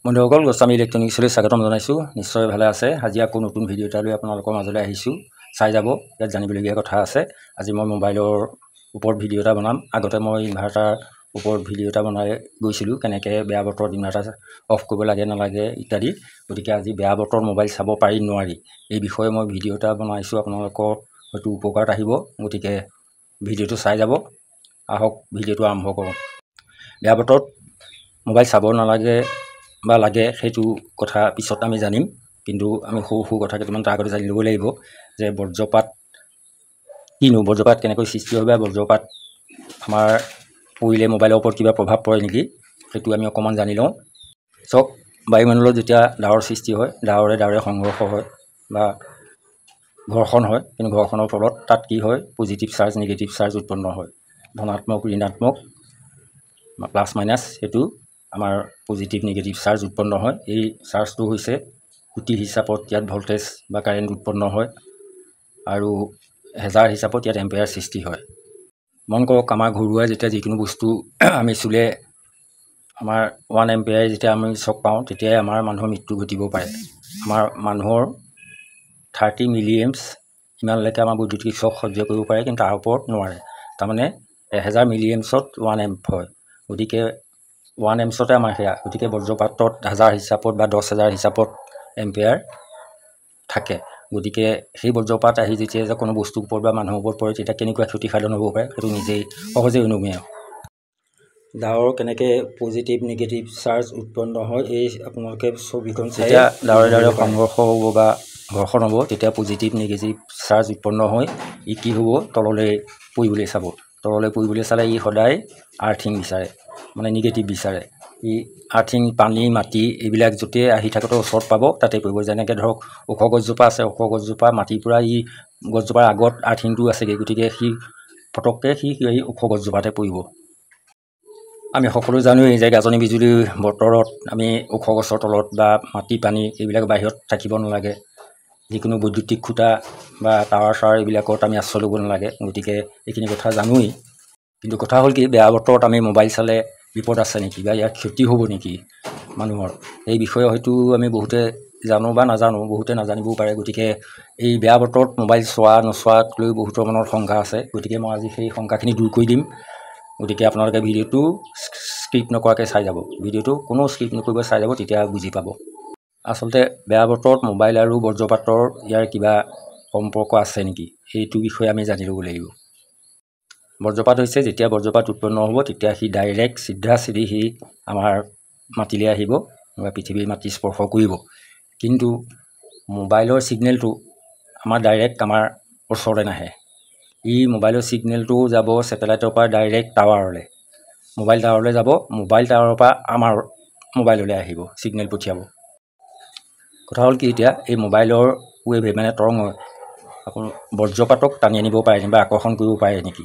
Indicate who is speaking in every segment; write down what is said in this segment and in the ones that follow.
Speaker 1: বন্ধুসকল গোস্বামী ইলেক্ট্ৰনিক্সলৈ স্বাগতম জনাইছোঁ। নিশ্চয় ভালে আছে। আজি আকৌ নতুন ভিডিঅ' এটা লৈ আপোনালোকৰ মাজলৈ আহিছোঁ। চাই যাব, ইয়াত জানিবলগীয়া কথা আছে। আজি মই মোবাইলৰ ওপৰত ভিডিঅ' এটা বনাম। আগতে মই ইনভাৰ্টাৰ ওপৰত ভিডিঅ' এটা বনাই গৈছিলোঁ, কেনেকৈ বেয়া বতৰত ইনভাৰ্টাৰ অফ কৰিব লাগে নালাগে ইত্যাদি। গতিকে আজি বেয়া বতৰত মোবাইল চাব পাৰি নোৱাৰি এই বিষয়ে মই ভিডিঅ' এটা বনাইছোঁ। আপোনালোকৰ হয়তো উপকাৰত আহিব, গতিকে ভিডিঅ'টো চাই যাব। আহক ভিডিঅ'টো আৰম্ভ কৰোঁ। বেয়া বতৰত মোবাইল চাব নালাগে বা লাগে সেইটো কথা পিছত আমি জানিম, কিন্তু আমি সৰু কথা কেইটামান তাৰ আগতে জানি ল'ব লাগিব যে বজ্ৰপাত কিনো, বজ্ৰপাত কেনেকৈ সৃষ্টি হয় বা বজ্ৰপাত আমাৰ পৰিলে মোবাইলৰ ওপৰত কিবা প্ৰভাৱ পৰে নেকি, সেইটো আমি অকণমান জানি লওঁ। চাওক, বায়ুমণ্ডলত যেতিয়া ডাৱৰ সৃষ্টি হয়, ডাৱৰে সংঘৰ্ষ হয় বা ঘৰ্ষণ হয়, কিন্তু ঘৰ্ষণৰ ফলত তাত কি হয়, পজিটিভ চাৰ্জ নিগেটিভ চাৰ্জ উৎপন্ন হয়। ধনাত্মক ঋণাত্মক প্লাছ মাইনাছ, সেইটো আমাৰ পজিটিভ নিগেটিভ চাৰ্জ উৎপন্ন হয়। এই চাৰ্জটো হৈছে কোটি হিচাপত ইয়াত ভল্টেজ বা কাৰেণ্ট উৎপন্ন হয় আৰু হেজাৰ হিচাপত ইয়াত এম্পেয়াৰ সৃষ্টি হয়। মন কৰক, আমাৰ ঘৰুৱা যেতিয়া যিকোনো বস্তু আমি চুলে আমাৰ 1 এম্পেয়াৰ যেতিয়া আমি চক পাওঁ, তেতিয়াই আমাৰ মানুহৰ মৃত্যু ঘটিব পাৰে। আমাৰ মানুহৰ 30 মিলিএম্পছ ইমানলৈকে আমাৰ বৈদ্যুতিক চক সহ্য কৰিব পাৰে, কিন্তু তাৰ ওপৰত নোৱাৰে। তাৰমানে 1000 মিলিএম্পছত 1 এম্প হয়। গতিকে 1 এম্পছতে আমাৰ সেয়া। গতিকে বজ্ৰপাতত 1000 হিচাপত বা 10,000 হিচাপত এম্পেয়াৰ থাকে। গতিকে সেই বজ্ৰপাত আহি যেতিয়া কোনো বস্তুৰ ওপৰত বা মানুহৰ ওপৰত পৰে, তেতিয়া কেনেকুৱা ক্ষতিসাধন হ'ব পাৰে সেইটো নিজেই সহজেই অনুমেয়। ডাৱৰ কেনেকৈ পজিটিভ নিগেটিভ চাৰ্জ উৎপন্ন হয়, এই আপোনালোকে ছবিখন যেতিয়া ডাৱৰে সংঘৰ্ষ হ'ব বা ঘৰ্ষণ হ'ব, তেতিয়া পজিটিভ নিগেটিভ চাৰ্জ উৎপন্ন হয়। ই কি হ'ব, তললৈ পৰিবলৈ চাব। তললৈ পৰিবলৈ চালে ই সদায় আৰ্থিং বিচাৰে, মানে নিগেটিভ বিচাৰে। ই আৰ্থিং, পানী, মাটি এইবিলাক য'তেই আহি থাকোঁতে ওচৰত পাব তাতে পৰিব। যেনেকৈ ধৰক ওখ গছজোপা আছে, ওখ গছজোপা মাটিৰ পৰা ই গছজোপাৰ আগত আৰ্থিংটো আছেগৈ, গতিকে সি পটককৈ সি ওখ গছজোপাতে পৰিব। আমি সকলো জানোৱেই যে গাজনি বিজুলী বতৰত আমি ওখ গছৰ তলত বা মাটি পানী এইবিলাক বাহিৰত থাকিব নালাগে। যিকোনো বৈদ্যুতিক খুঁটা বা টাৱাৰ এইবিলাকত আমি আশ্ৰয় ল'ব নালাগে। গতিকে এইখিনি কথা জানোৱেই, কিন্তু কথা হ'ল কি, বেয়া বতৰত আমি মোবাইল চালে বিপদ আছে নেকি বা ইয়াৰ ক্ষতি হ'ব নেকি মানুহৰ, এই বিষয়ে হয়তো আমি বহুতে জানো বা নাজানো, বহুতে নাজানিবও পাৰে। গতিকে এই বেয়া বতৰত মোবাইল চোৱা নোচোৱাক লৈ বহুতৰ মনত শংকা আছে। গতিকে মই আজি সেই শংকাখিনি দূৰ কৰি দিম। গতিকে আপোনালোকে ভিডিঅ'টো স্কিপ নকৰাকৈ চাই যাব। ভিডিঅ'টো কোনো স্কিপ নকৰিব, চাই যাব, তেতিয়া বুজি পাব। আচলতে বেয়া বতৰত মোবাইল আৰু বজ্ৰপাতৰ ইয়াৰ কিবা সম্পৰ্ক আছে নেকি, সেইটো বিষয়ে আমি জানি ল'ব লাগিব। বজ্ৰপাত হৈছে, যেতিয়া বজ্ৰপাত উৎপন্ন হ'ব, তেতিয়া সি ডাইৰেক্ট চিধা চিধি সি আমাৰ মাটিলৈ আহিব বা পৃথিৱীৰ মাটি স্পৰ্শ কৰিব। কিন্তু মোবাইলৰ ছিগনেলটো আমাৰ ডাইৰেক্ট আমাৰ ওচৰলৈ নাহে। ই মোবাইলৰ ছিগনেলটো যাব ছেটেলাইটৰ পৰা ডাইৰেক্ট টাৱাৰলৈ, মোবাইল টাৱাৰলৈ যাব, মোবাইল টাৱাৰৰ পৰা আমাৰ মোবাইললৈ আহিব, ছিগনেল পঠিয়াব। কথা হ'ল কি, এতিয়া এই মোবাইলৰ ৱেভে মানে তৰংগই বজ্ৰপাতক টানি আনিব পাৰে বা আকৰ্ষণ কৰিব পাৰে নেকি?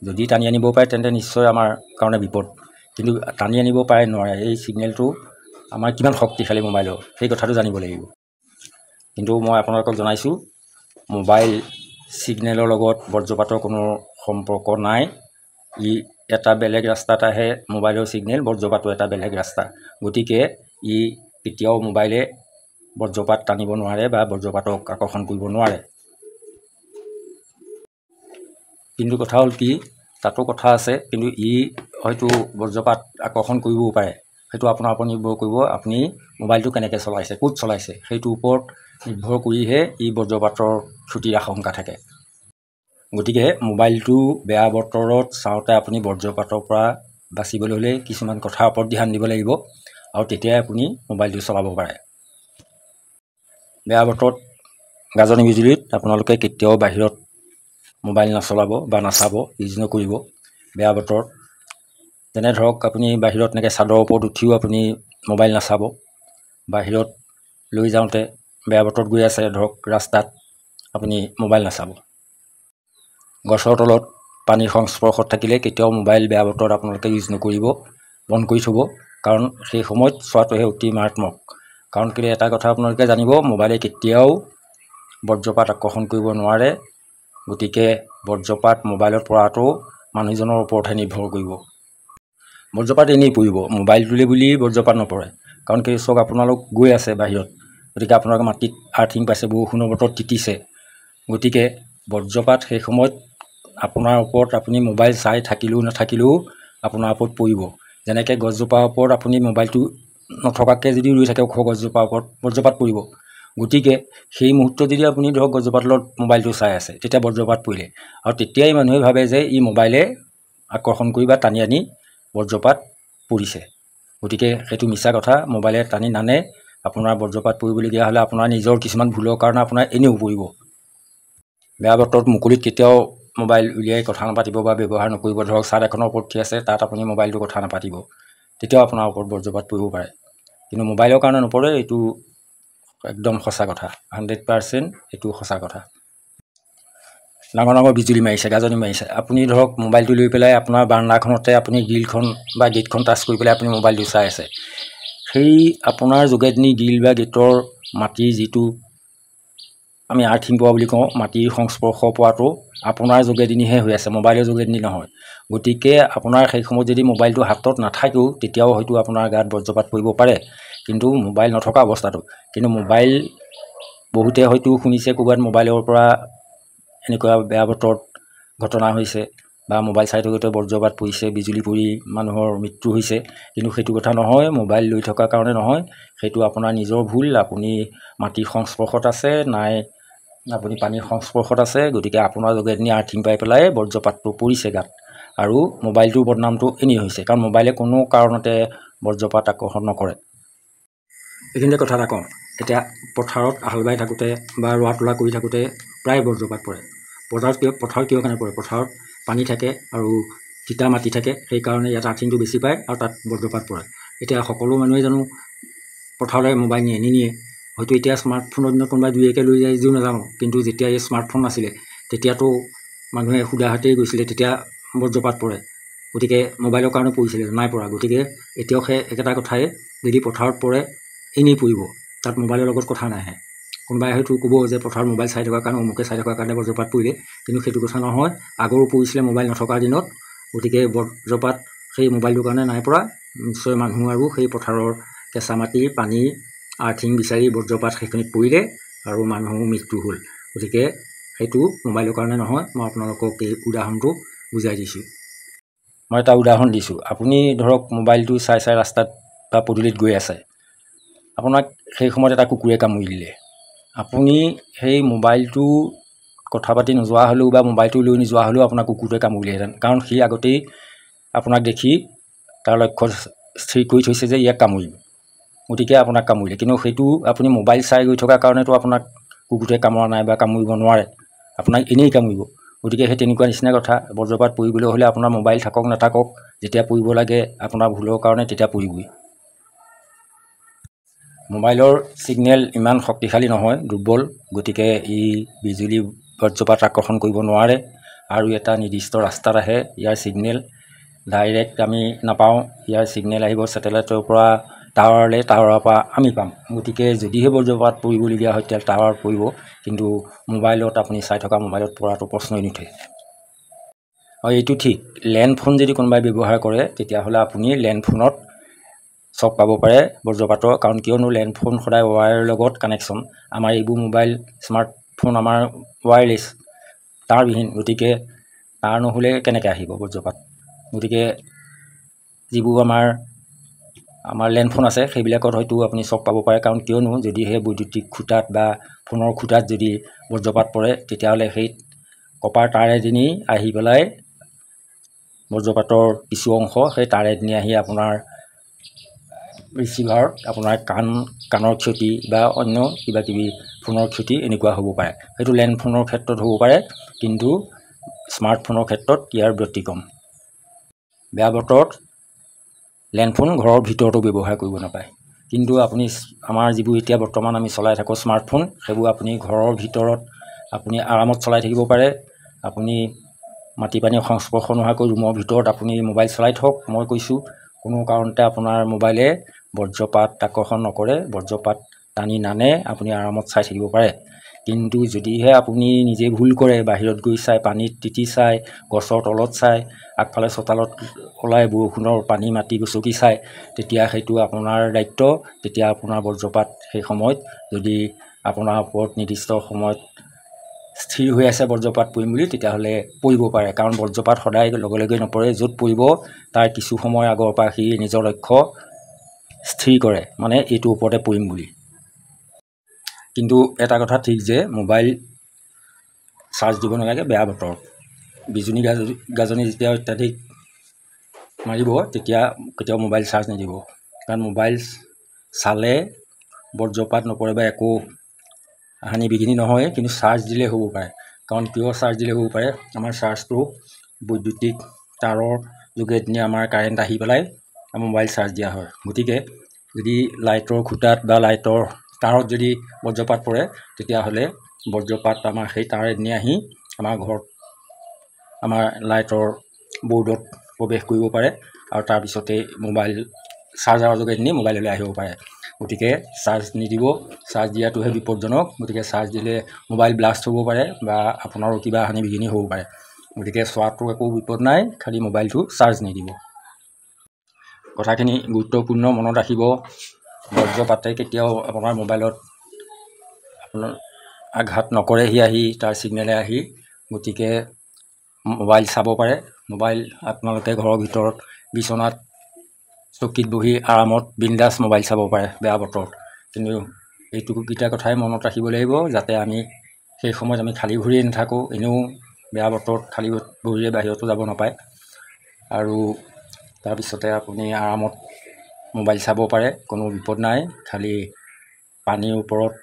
Speaker 1: যদি টানি আনিব পাৰে তেন্তে নিশ্চয় আমাৰ কাৰণে বিপদ, কিন্তু টানি আনিব পাৰে নোৱাৰে। এই ছিগনেলটো আমাৰ কিমান শক্তিশালী মোবাইলৰ, সেই কথাটো জানিব লাগিব। কিন্তু মই আপোনালোকক জনাইছোঁ, মোবাইল ছিগনেলৰ লগত বজ্ৰপাতৰ কোনো সম্পৰ্ক নাই। ই এটা বেলেগ ৰাস্তাত আহে মোবাইলৰ ছিগনেল, বজ্ৰপাতো এটা বেলেগ ৰাস্তা। গতিকে ই কেতিয়াও মোবাইলে বজ্ৰপাত টানিব নোৱাৰে বা বজ্ৰপাতক আকৰ্ষণ কৰিব নোৱাৰে। কিন্তু কথা হ'ল কি, তাতো কথা আছে, কিন্তু ই হয়তো বজ্ৰপাত আকৰ্ষণ কৰিবও পাৰে। সেইটো আপোনাৰ ওপৰত নিৰ্ভৰ কৰিব, আপুনি মোবাইলটো কেনেকৈ চলাইছে, ক'ত চলাইছে, সেইটোৰ ওপৰত নিৰ্ভৰ কৰিহে ই বজ্ৰপাতৰ ক্ষতিৰ আশংকা থাকে। গতিকে মোবাইলটো বেয়া বতৰত চাওঁতে আপুনি বজ্ৰপাতৰ পৰা বাচিবলৈ হ'লে কিছুমান কথাৰ ওপৰত ধ্যান দিব লাগিব, আৰু তেতিয়াই আপুনি মোবাইলটো চলাব পাৰে। বেয়া বতৰত গাজনি বিজুলীত আপোনালোকে কেতিয়াও বাহিৰত মোবাইল নচলাব বা নাচাব, ইউজ নকৰিব বেয়া বতৰত। যেনে ধৰক আপুনি বাহিৰত এনেকৈ চাদৰ ওপৰত উঠিও আপুনি মোবাইল নাচাব। বাহিৰত লৈ যাওঁতে বেয়া বতৰত গৈ আছে ধৰক ৰাস্তাত, আপুনি মোবাইল নাচাব। গছৰ তলত পানীৰ সংস্পৰ্শত থাকিলে কেতিয়াও মোবাইল বেয়া বতৰত আপোনালোকে ইউজ নকৰিব, বন্ধ কৰি থ'ব, কাৰণ সেই সময়ত চোৱাটোহে অতি মাৰাত্মক। কাৰণ কেলৈ, এটা কথা আপোনালোকে জানিব, মোবাইলে কেতিয়াও বজ্ৰপাত আকৰ্ষণ কৰিব নোৱাৰে। গতিকে বজ্ৰপাত মোবাইলত পৰাটো মানুহজনৰ ওপৰতহে নিৰ্ভৰ কৰিব। বজ্ৰপাত এনেই পৰিব, মোবাইলটোলৈ বুলি বজ্ৰপাত নপৰে। কাৰণ কি চাওক আপোনালোক গৈ আছে বাহিৰত, গতিকে আপোনালোকে মাটিত আৰ্থিং পাইছে, বৰষুণৰ বতৰত তিতিছে, গতিকে বজ্ৰপাত সেই সময়ত আপোনাৰ ওপৰত আপুনি মোবাইল চাই থাকিলেও নাথাকিলেও আপোনাৰ ওপৰত পৰিব। যেনেকৈ গছজোপাৰ ওপৰত আপুনি মোবাইলটো নথকাকৈ যদি ৰৈ থাকে ওখ গছজোপাৰ ওপৰত বজ্ৰপাত পৰিব। গতিকে সেই মুহূৰ্তত যদি আপুনি ধৰক গছজোপাৰ তলত মোবাইলটো চাই আছে, তেতিয়া বজ্ৰপাত পৰিলে আৰু তেতিয়াই মানুহে ভাবে যে ই মোবাইলে আকৰ্ষণ কৰি বা টানি আনি বজ্ৰপাত পৰিছে। গতিকে সেইটো মিছা কথা, মোবাইলে টানি নানে। আপোনাৰ বজ্ৰপাত পৰিবলগীয়া হ'লে আপোনাৰ নিজৰ কিছুমান ভুলৰ কাৰণে আপোনাৰ এনেও পৰিব। বেয়া বতৰত মুকলিত কেতিয়াও মোবাইল উলিয়াই কথা নাপাতিব বা ব্যৱহাৰ নকৰিব। ধৰক ছাদ এখনৰ ওপৰত উঠি আছে, তাত আপুনি মোবাইলটো কথা নাপাতিব, তেতিয়াও আপোনাৰ ওপৰত বজ্ৰপাত পৰিব পাৰে। কিন্তু মোবাইলৰ কাৰণে নপৰে, এইটো একদম সঁচা কথা, 100% এইটো সঁচা কথা। ডাঙৰ ডাঙৰ বিজুলী মাৰিছে, গাজনি মাৰিছে, আপুনি ধৰক মোবাইলটো লৈ পেলাই আপোনাৰ বাৰাণ্ডাখনতে আপুনি গ্ৰিলখন বা গেটখন টাচ কৰি পেলাই আপুনি মোবাইলটো চাই আছে। সেই আপোনাৰ যোগেদি গ্ৰিল বা গেটৰ মাটিৰ যিটো আমি আৰ্থিং পোৱা বুলি কওঁ, মাটিৰ সংস্পৰ্শ পোৱাটো আপোনাৰ যোগেদিহে হৈ আছে, মোবাইলৰ যোগেদি নহয়। গতিকে আপোনাৰ সেই সময়ত যদি মোবাইলটো হাতত নাথাকেও তেতিয়াও হয়তো আপোনাৰ গাত বজ্ৰপাত পৰিব পাৰে, কিন্তু মোবাইল নথকা অৱস্থাটো। কিন্তু মোবাইল বহুতে হয়তো শুনিছে ক'ৰবাত মোবাইলৰ পৰা এনেকুৱা বেয়া বতৰত ঘটনা হৈছে বা মোবাইল চাই থাকোঁতে বজ্ৰপাত পৰিছে, বিজুলী পৰি মানুহৰ মৃত্যু হৈছে। কিন্তু সেইটো কথা নহয়, মোবাইল লৈ থকাৰ কাৰণে নহয়, সেইটো আপোনাৰ নিজৰ ভুল। আপুনি মাটিৰ সংস্পৰ্শত আছে নাই আপুনি পানীৰ সংস্পৰ্শত আছে, গতিকে আপোনাৰ যোগেদি আৰ্থিং পাই পেলাই বজ্ৰপাতটো পৰিছে গাত। আৰু মোবাইলটোৰ বদনামটো এনেই হৈছে, কাৰণ মোবাইলে কোনো কাৰণতে বজ্ৰপাত আকৰ্ষণ নকৰে। এইখিনিতে কথা এটা কওঁ, এতিয়া পথাৰত হাল বাই থাকোঁতে বা ৰোৱা তোলা কৰি থাকোঁতে প্ৰায় বজ্ৰপাত পৰে। পথাৰত কিয় কাৰণে পৰে? পথাৰত পানী থাকে আৰু তিতা মাটি থাকে, সেইকাৰণে ইয়াত আৰ্থিংটো বেছি পায় আৰু তাত বজ্ৰপাত পৰে। এতিয়া সকলো মানুহে জানো পথাৰলৈ মোবাইল নিয়ে? হয়তো এতিয়া স্মাৰ্টফোনৰ দিনত কোনোবাই দুই একে লৈ যায় যদিও নাজানো, কিন্তু যেতিয়া এই স্মাৰ্টফোন নাছিলে তেতিয়াতো মানুহে সুদা হাতেই গৈছিলে, তেতিয়া বজ্ৰপাত পৰে। গতিকে মোবাইলৰ কাৰণে পৰিছিলে, নাই পৰা। গতিকে এতিয়াও সেই একেটা কথাই, যদি পথাৰত পৰে এনেই পৰিব, তাত মোবাইলৰ লগত কথা নাহে। কোনোবাই হয়তো ক'ব যে পথাৰত মোবাইল চাই থকাৰ কাৰণে, অমুকে চাই থকাৰ কাৰণে বজ্ৰপাত পৰিলে, কিন্তু সেইটো কথা নহয়। আগৰো পৰিছিলে মোবাইল নথকাৰ দিনত, গতিকে বজ্ৰপাত সেই মোবাইলটোৰ কাৰণে নাই পৰা। নিশ্চয় মানুহ আৰু সেই পথাৰৰ কেঁচা মাটি পানী আৰ্থিং বিচাৰি বজ্ৰপাত সেইখিনিত পৰিলে আৰু মানুহৰ মৃত্যু হ'ল। গতিকে সেইটো মোবাইলৰ কাৰণে নহয়। মই আপোনালোকক এই উদাহৰণটো বুজাই দিছোঁ। মই এটা উদাহৰণ দিছোঁ। আপুনি ধৰক মোবাইলটো চাই চাই ৰাস্তাত বা পদূলিত গৈ আছে, আপোনাক সেই সময়ত এটা কুকুৰে কামুৰি দিলে। আপুনি সেই মোবাইলটো কথা পাতি নোযোৱা হ'লেও বা মোবাইলটো লৈ নোযোৱা হ'লেও আপোনাক কুকুৰটোৱে কামুৰিলেহেঁতেন, কাৰণ সি আগতেই আপোনাক দেখি তাৰ লক্ষ্য স্থিৰ কৰি থৈছে যে ইয়াক কামুৰিম, গতিকে আপোনাক কামুৰিলে। কিন্তু সেইটো আপুনি মোবাইল চাই গৈ থকাৰ কাৰণেতো আপোনাক কুকুৰটোৱে কামুৰা নাই বা কামুৰিব নোৱাৰে, আপোনাক এনেই কামুৰিব। গতিকে সেই তেনেকুৱা নিচিনা কথা। বজ্ৰপাত পৰিবলৈ হ'লে আপোনাৰ মোবাইল থাকক নাথাকক, যেতিয়া পৰিব লাগে আপোনাৰ ভুলৰ কাৰণে তেতিয়া পৰিবই। মোবাইলৰ ছিগনেল ইমান শক্তিশালী নহয়, দুৰ্বল। গতিকে ই বিজুলী বজ্ৰপাত আকৰ্ষণ কৰিব নোৱাৰে আৰু এটা নিৰ্দিষ্ট ৰাস্তাত আহে। ইয়াৰ ছিগনেল ডাইৰেক্ট আমি নাপাওঁ, ইয়াৰ ছিগনেল আহিব ছেটেলাইটৰ পৰা টাৱাৰলৈ, টাৱাৰৰ পৰা আমি পাম। গতিকে যদিহে বজ্ৰপাত পৰিবলগীয়া হয় তেতিয়া টাৱাৰত পৰিব, কিন্তু মোবাইলত আপুনি চাই থকা মোবাইলত পৰাটো প্ৰশ্নই নুঠে। আৰু এইটো ঠিক, লেণ্ডফোন যদি কোনোবাই ব্যৱহাৰ কৰে তেতিয়াহ'লে আপুনি লেণ্ডফোনত চক পাব পাৰে বজ্ৰপাতৰ, কাৰণ কিয়নো লেণ্ডফোন সদায় ৱায়াৰৰ লগত কানেকশ্যন। আমাৰ এইবোৰ মোবাইল স্মাৰ্টফোন আমাৰ ৱায়াৰলেছ, তাঁৰবিহীন। গতিকে তাঁৰ নহ'লে কেনেকৈ আহিব বজ্ৰপাত? গতিকে যিবোৰ আমাৰ লেণ্ডফোন আছে সেইবিলাকত হয়তো আপুনি চক পাব পাৰে, কাৰণ কিয়নো যদিহে বৈদ্যুতিক খুঁটাত বা ফোনৰ খুঁটাত যদি বজ্ৰপাত পৰে তেতিয়াহ'লে সেই কপাৰ তাৰেদি আহি পেলাই বজ্ৰপাতৰ কিছু অংশ সেই তাৰেদি আহি আপোনাৰ ৰিচিভাৰত আপোনাৰ কাণৰ ক্ষতি বা অন্য কিবাকিবি ফোনৰ ক্ষতি এনেকুৱা হ'ব পাৰে। সেইটো লেণ্ডফোনৰ ক্ষেত্ৰত হ'ব পাৰে, কিন্তু স্মাৰ্টফোনৰ ক্ষেত্ৰত ইয়াৰ ব্যতিক্ৰম। বেয়া বতৰত লেণ্ডফোন ঘৰৰ ভিতৰতো ব্যৱহাৰ কৰিব নাপায়, কিন্তু আপুনি আমাৰ যিবোৰ এতিয়া বৰ্তমান আমি চলাই থাকোঁ স্মাৰ্টফোন, সেইবোৰ আপুনি ঘৰৰ ভিতৰত আপুনি আৰামত চলাই থাকিব পাৰে। আপুনি মাটি পানীৰ সংস্পৰ্শ নোহোৱাকৈ ৰুমৰ ভিতৰত আপুনি মোবাইল চলাই থাকক। মই কৈছোঁ, কোনো কাৰণতে আপোনাৰ মোবাইলে বজ্ৰপাত আকৰ্ষণ নকৰে, বজ্ৰপাত টানি নানে, আপুনি আৰামত চাই থাকিব পাৰে। কিন্তু যদিহে আপুনি নিজে ভুল কৰে, বাহিৰত গৈ চাই, পানীত তিতি চাই, গছৰ তলত চাই, আগফালে চোতালত ওলাই বৰষুণৰ পানী মাটি গচকি চাই, তেতিয়া সেইটো আপোনাৰ দায়িত্ব। তেতিয়া আপোনাৰ বজ্ৰপাত সেই সময়ত যদি আপোনাৰ ওপৰত নিৰ্দিষ্ট সময়ত স্থিৰ হৈ আছে বজ্ৰপাত পৰিম বুলি, তেতিয়াহ'লে পৰিব পাৰে। কাৰণ বজ্ৰপাত সদায় লগে লগে নপৰে, য'ত পৰিব তাৰ কিছু সময় আগৰ পৰা সি নিজৰ লক্ষ্য স্থিৰ কৰে, মানে এইটোৰ ওপৰতে পৰিম বুলি। কিন্তু এটা কথা ঠিক যে মোবাইল চাৰ্জ দিব নালাগে বেয়া বতৰত। বিজুলী গাজনি যেতিয়া অত্যাধিক মাৰিব, তেতিয়া কেতিয়াও মোবাইল চাৰ্জ নিদিব। কাৰণ মোবাইল চালে বজ্ৰপাত নপৰে বা একো হানি বিঘিনি নহয়, কিন্তু চাৰ্জ দিলে হ'ব পাৰে। কাৰণ কিয় চাৰ্জ দিলে হ'ব পাৰে, আমাৰ চাৰ্জটো বৈদ্যুতিক তাৰৰ যোগেদি আমাৰ কাৰেণ্ট আহি পেলাই মোবাইল চাৰ্জ দিয়া হয়। গতিকে যদি লাইটৰ খুঁটাত বা লাইটৰ তাৰত যদি বজ্ৰপাত পৰে, তেতিয়াহ'লে বজ্ৰপাত আমাৰ সেই তাৰেদি আহি আমাৰ ঘৰত আমাৰ লাইটৰ বৰ্ডত প্ৰৱেশ কৰিব পাৰে আৰু তাৰপিছতে মোবাইল চাৰ্জাৰৰ যোগেদি মোবাইললৈ আহিব পাৰে। গতিকে চাৰ্জ নিদিব, চাৰ্জ দিয়াটোহে বিপদজনক। গতিকে চাৰ্জ দিলে মোবাইল ব্লাষ্ট হ'ব পাৰে বা আপোনাৰো কিবা হানি বিঘিনি হ'ব পাৰে। গতিকে চোৱাটো একো বিপদ নাই, খালি মোবাইলটো চাৰ্জ নিদিব। কথাখিনি গুৰুত্বপূৰ্ণ, মনত ৰাখিব। বজ্ৰপাতে কেতিয়াও আপোনাৰ মোবাইলত আপোনাৰ আঘাত নকৰেহি আহি তাৰ ছিগনেলে আহি। গতিকে মোবাইল চাব পাৰে। মোবাইল আপোনালোকে ঘৰৰ ভিতৰত বিচনাত চকীত বহি আৰামত বিন্দাছ মোবাইল চাব পাৰে বেয়া বতৰত। কিন্তু এইটোকেইটা কথাই মনত ৰাখিব লাগিব, যাতে আমি সেই সময়ত আমি খালী ভৰিয়ে নাথাকোঁ। এনেও বেয়া বতৰত খালী ভৰিয়ে বাহিৰতো যাব নাপায়। আৰু তাৰপিছতে আপুনি আৰামত মোবাইল চাব পাৰে, কোনো বিপদ নাই। খালী পানীৰ ওপৰত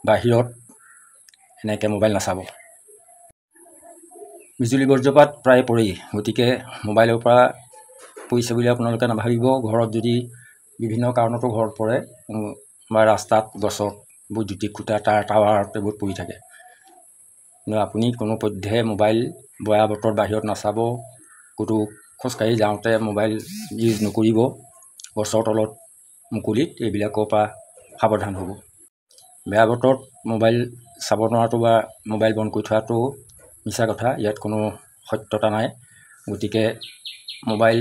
Speaker 1: বাহিৰত এনেকৈ মোবাইল নাচাব। বিজুলী বজ্ৰপাত প্ৰায় পৰেই, গতিকে মোবাইলৰ পৰা পৰিছে বুলি আপোনালোকে নাভাবিব। ঘৰত যদি বিভিন্ন কাৰণতো ঘৰত পৰে বা ৰাস্তাত, গছত, বৈদ্যুতিক খুঁটা, টাৱাৰত এইবোৰ পৰি থাকে। কিন্তু আপুনি কোনোপধ্যে মোবাইল বেয়া বতৰত বাহিৰত নাচাব। ক'তো খোজকাঢ়ি যাওঁতে মোবাইল ইউজ নকৰিব। গছৰ তলত, মুকলিত এইবিলাকৰ পৰা সাৱধান হ'ব। বেয়া বতৰত মোবাইল চাব নোৱাৰাটো বা মোবাইল বন্ধ কৰি থোৱাটো মিছা কথা, ইয়াত কোনো সত্যতা নাই। গতিকে মোবাইল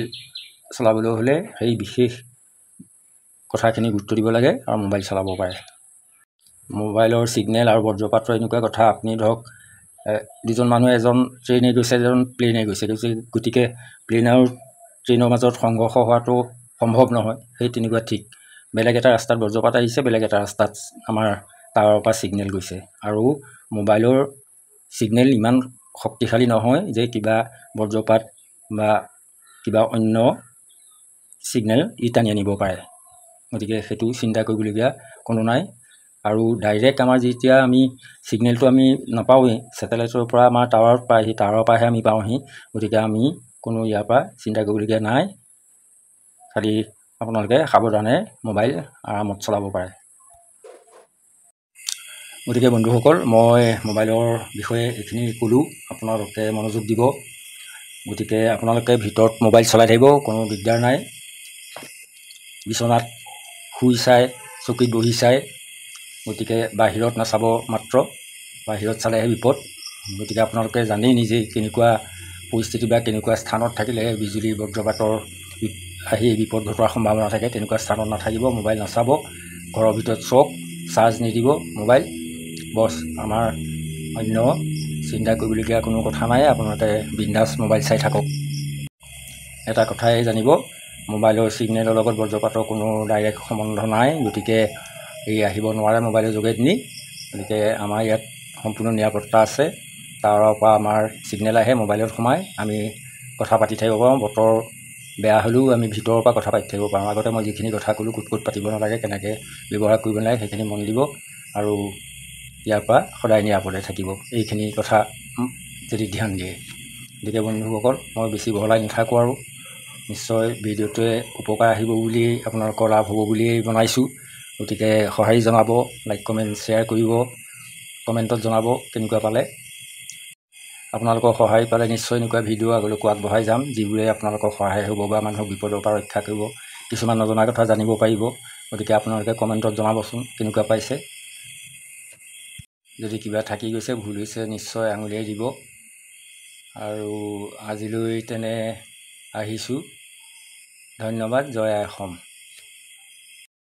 Speaker 1: চলাবলৈ হ'লে সেই বিশেষ কথাখিনি গুৰুত্ব দিব লাগে আৰু মোবাইল চলাব পাৰে। মোবাইলৰ ছিগনেল আৰু বজ্ৰপাতৰ এনেকুৱা কথা, আপুনি ধৰক দুজন মানুহ, এজন ট্ৰেইনে গৈছে, এজন প্লেনে গৈছে। গতিকে প্লেন আৰু ট্ৰেইনৰ মাজত সংঘৰ্ষ হোৱাটো সম্ভৱ নহয়। সেই তেনেকুৱা ঠিক বেলেগ এটা ৰাস্তাত বজ্ৰপাত আহিছে, বেলেগ এটা ৰাস্তাত আমাৰ টাৱাৰৰ পৰা ছিগনেল গৈছে। আৰু মোবাইলৰ ছিগনেল ইমান শক্তিশালী নহয় যে কিবা বজ্ৰপাত বা কিবা অন্য ছিগনেল টানি আনিব পাৰে। গতিকে সেইটো চিন্তা কৰিবলগীয়া কোনো নাই। আৰু ডাইৰেক্ট আমাৰ যেতিয়া আমি ছিগনেলটো আমি নাপাওঁৱেই, ছেটেলাইটৰ পৰা আমাৰ টাৱাৰত পায়হি, টাৱাৰৰ পৰাহে আমি পাওঁহি। গতিকে আমি কোনো ইয়াৰ পৰা চিন্তা কৰিবলগীয়া নাই। খালি আপোনালোকে সাৱধানে মোবাইল আৰামত চলাব পাৰে। গতিকে বন্ধুসকল, মই মোবাইলৰ বিষয়ে এইখিনি ক'লোঁ, আপোনালোকে মনোযোগ দিব। গতিকে আপোনালোকে ভিতৰত মোবাইল চলাই থাকিব, কোনো দিগদাৰ নাই। বিচনাত শুই চাই, চকীত বহি চাই, গতিকে বাহিৰত নাচাব মাত্ৰ। বাহিৰত চালেহে বিপদ। গতিকে আপোনালোকে জানেই নিজেই কেনেকুৱা পৰিস্থিতি বা কেনেকুৱা স্থানত থাকিলেহে বিজুলী বজ্ৰপাতৰ আহি বিপদ ঘটোৱাৰ সম্ভাৱনা থাকে। তেনেকুৱা স্থানত নাথাকিব, মোবাইল নাচাব, ঘৰৰ ভিতৰত চাওক, চাৰ্জ নিদিব মোবাইল। বছ, আমাৰ অন্য চিন্তা কৰিবলগীয়া কোনো কথা নাই। আপোনালোকে বিন্দাছ মোবাইল চাই থাকক। এটা কথাই জানিব, মোবাইলৰ ছিগনেলৰ লগত বজ্ৰপাতৰ কোনো ডাইৰেক্ট সম্বন্ধ নাই। গতিকে এই আহিব নোৱাৰে মোবাইলৰ যোগেদি। গতিকে আমাৰ ইয়াত সম্পূৰ্ণ নিৰাপত্তা আছে। টাৱাৰৰ পৰা আমাৰ ছিগনেল আহে, মোবাইলত সোমাই আমি কথা পাতি থাকিব পাৰোঁ। বতৰ বেয়া হ'লেও আমি ভিতৰৰ পৰা কথা পাতি থাকিব পাৰোঁ। আগতে মই যিখিনি কথা ক'লোঁ, ক'ত ক'ত পাতিব নালাগে, কেনেকৈ ব্যৱহাৰ কৰিব নালাগে, সেইখিনি মন দিব আৰু ইয়াৰ পৰা সদায় নিৰাপদে থাকিব। এইখিনি কথা যদি ধ্যান দিয়ে। গতিকে বন্ধুসকল, মই বেছি বহলাই নাথাকোঁ আৰু নিশ্চয় ভিডিঅ'টোৱে উপকাৰ আহিব বুলিয়েই, আপোনালোকৰ লাভ হ'ব বুলিয়েই বনাইছোঁ। গতিকে সঁহাৰি জনাব, লাইক কমেণ্ট শ্বেয়াৰ কৰিব, কমেণ্টত জনাব কেনেকুৱা পালে। আপোনালোকৰ সহায় পালে নিশ্চয় এনেকুৱা ভিডিঅ' আগলৈকো আগবঢ়াই যাম, যিবোৰে আপোনালোকৰ সহায় হ'ব বা মানুহক বিপদৰ পৰা ৰক্ষা কৰিব, কিছুমান নজনা কথা জানিব পাৰিব। গতিকে আপোনালোকে কমেণ্টত জনাবচোন কেনেকুৱা পাইছে। যদি কিবা থাকি গৈছে, ভুল হৈছে, নিশ্চয় আঙুলিয়াই দিব। আৰু আজিলৈ তেনে আহিছোঁ। ধন্যবাদ। জয় আই অসম।